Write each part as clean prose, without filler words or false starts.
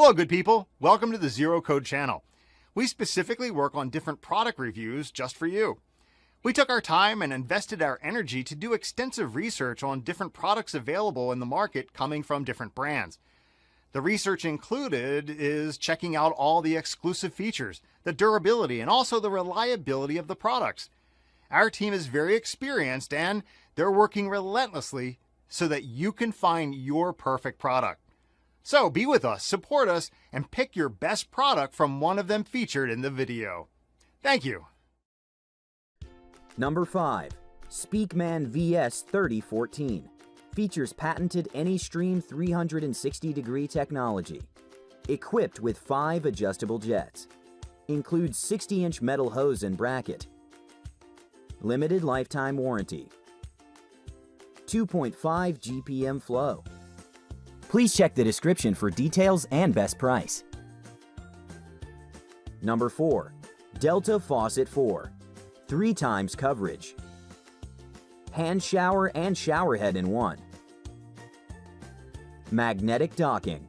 Hello good people, welcome to the Zero Code channel. We specifically work on different product reviews just for you. We took our time and invested our energy to do extensive research on different products available in the market coming from different brands. The research included is checking out all the exclusive features, the durability, and also the reliability of the products. Our team is very experienced and they're working relentlessly so that you can find your perfect product. So be with us, support us, and pick your best product from one of them featured in the video. Thank you. Number 5. Speakman VS3014. Features patented AnyStream 360-degree technology. Equipped with 5 adjustable jets. Includes 60-inch metal hose and bracket. Limited lifetime warranty. 2.5 GPM flow. Please check the description for details and best price. Number 4. Delta Faucet 4. 3 times coverage. Hand shower and shower head in one. Magnetic docking.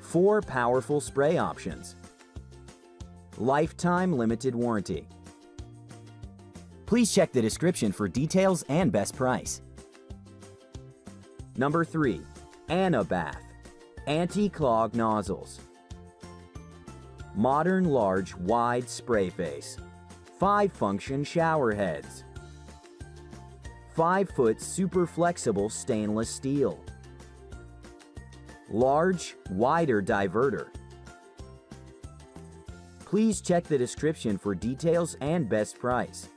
4 powerful spray options. Lifetime limited warranty. Please check the description for details and best price. Number 3. Anabath. Anti-clog nozzles. Modern large wide spray face. 5-function shower heads. 5-foot super flexible stainless steel. Large, wider diverter. Please check the description for details and best price.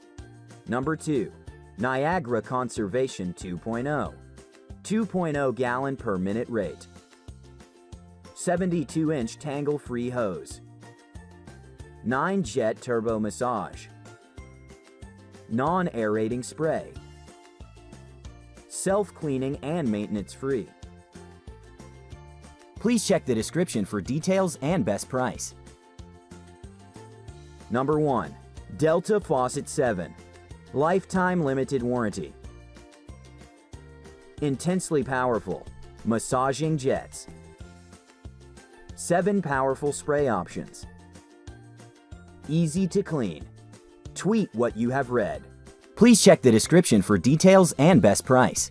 Number 2. Niagara Conservation 2.0. 2.0 gallon per minute rate. 72-inch tangle-free hose. 9-jet turbo massage. Non-aerating spray. Self-cleaning and maintenance-free. Please check the description for details and best price. Number 1. Delta Faucet 7. Lifetime limited warranty. Intensely powerful, massaging jets. 7 powerful spray options. Easy to clean. Tweet what you have read. Please check the description for details and best price.